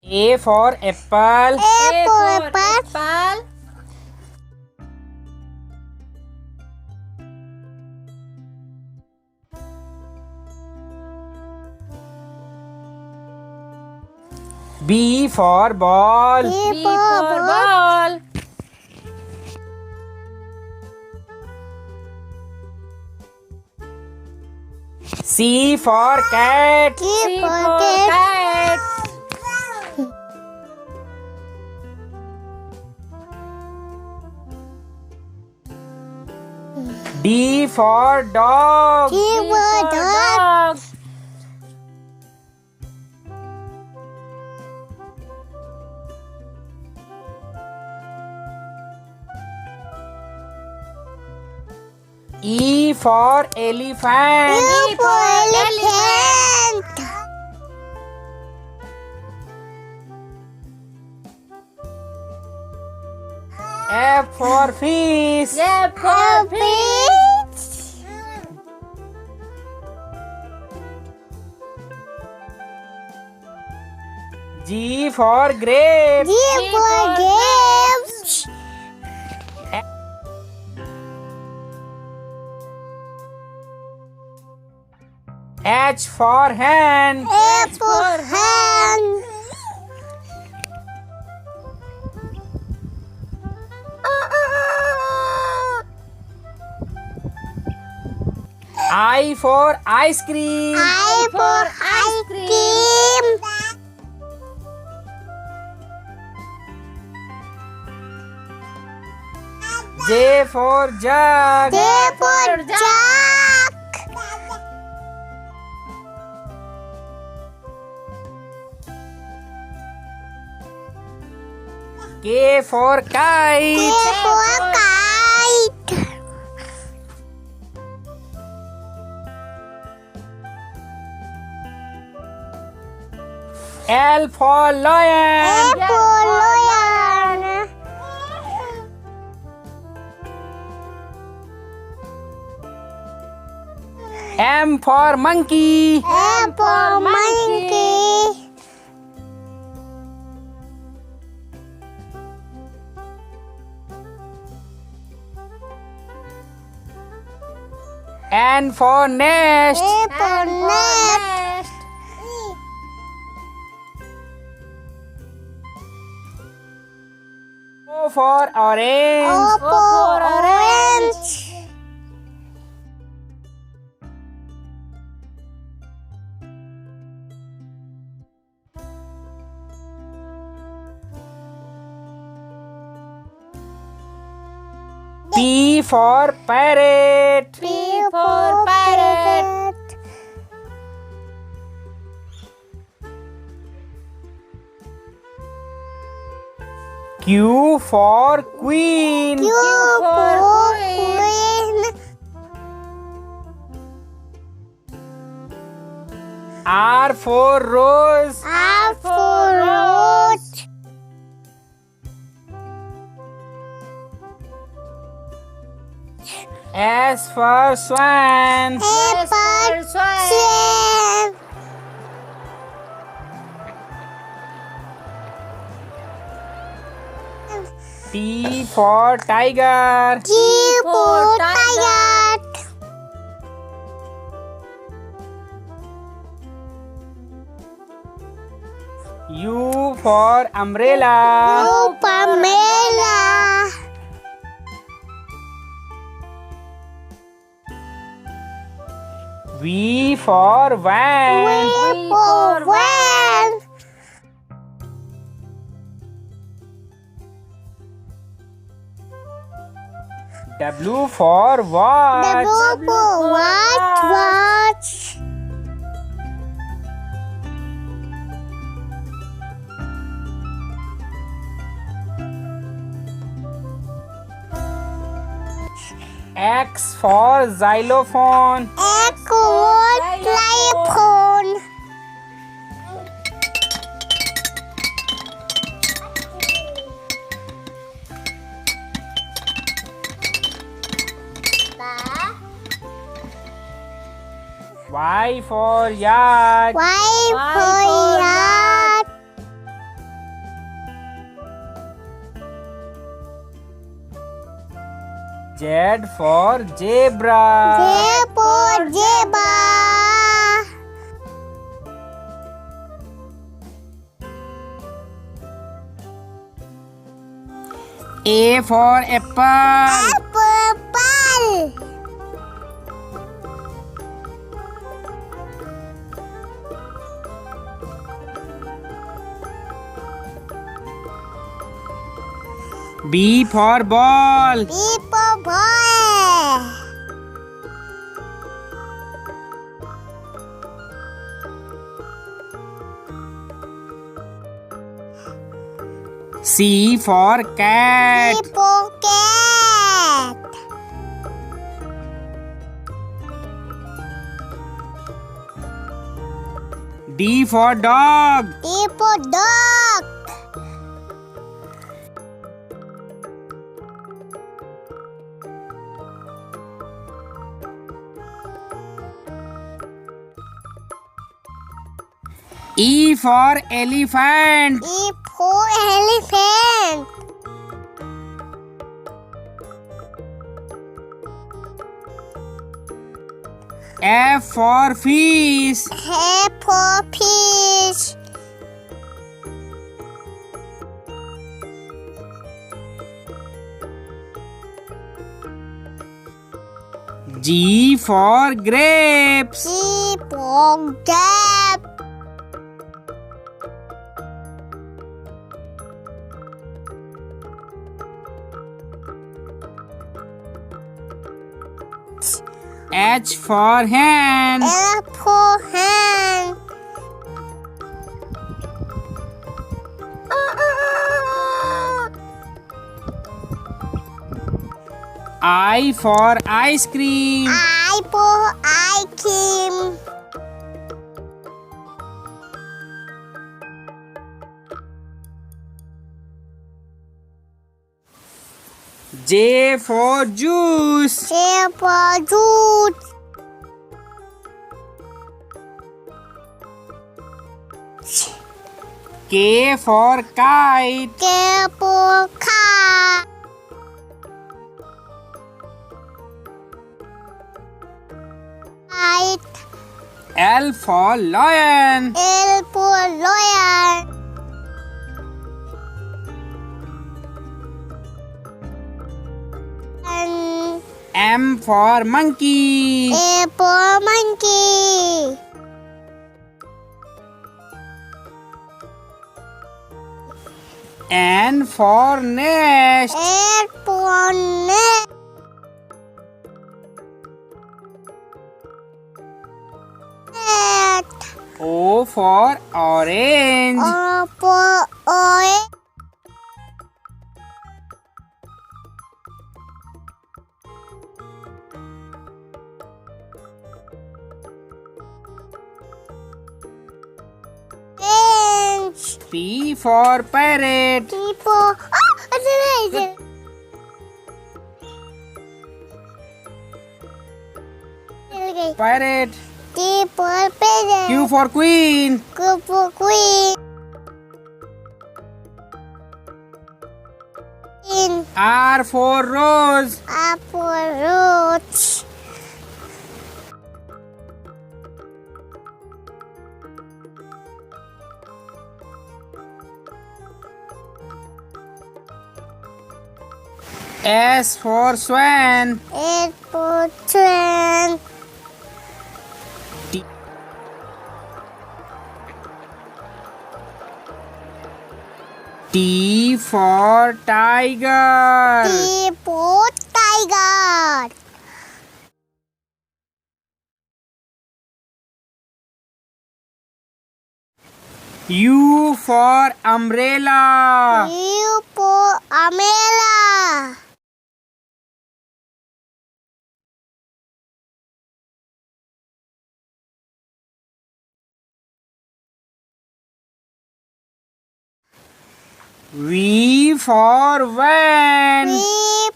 A for apple. A for apple. B for ball. B for ball. C for cat. C for cat. D for dog. D for dog. E for elephant. E for elephant. F for fish. F for fish. G for grapes. G for grapes. H for hand. H for hand. I for ice cream. I for ice cream. J for jug. J for jug. K for K kite. for kite. L for lion. L for lion. M for monkey. M for monkey. N for nest. N for nest. O for orange. O for orange. P for parrot. P for parrot. Q for queen. Q for queen. R for rose. R for rose. S for swan. S for swan. T for tiger. T for tiger. U for umbrella. U for umbrella. V for van. V for van. W for watch. W for watch. X for xylophone. X for xylophone. Y for yacht. Y for yacht. Z for zebra. Z for zebra. A for apple. Apple. B for ball. B for boy. C for cat. C for cat. D for dog. D for dog. E for elephant. E for elephant. F for fish. F for fish. G for grapes. G for grape. H for hen. L for hen. I for ice cream. I for ice cream. J for juice. J for juice. K for kite. K for car. Kite. L for lion. L for lion. And M for monkey. A for monkey. N for nest. A for net. O for orange. O for orange. P for parrot. P for it's amazing. Okay. Parrot. T for parrot. Q for queen. Q for queen. R for rose. R for rose. S for swan. S for swan. T T for tiger. T for tiger. U for umbrella. U for umbrella. V for van. V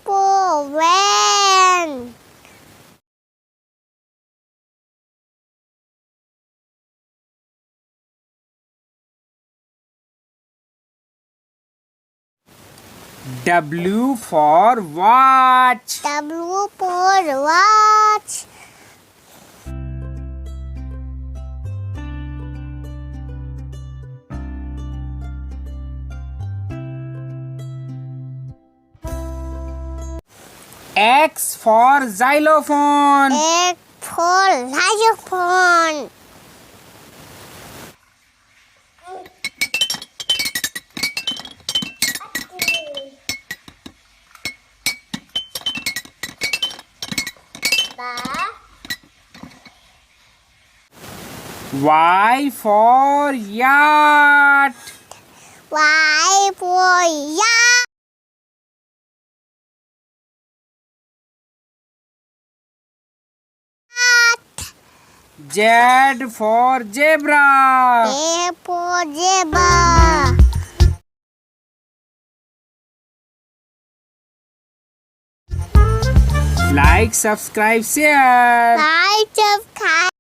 for van. W for watch. W for watch. X for xylophone. X for xylophone. Y for yacht. Y for yacht. Z for zebra. A for zebra. Like, subscribe, share. Like, subscribe.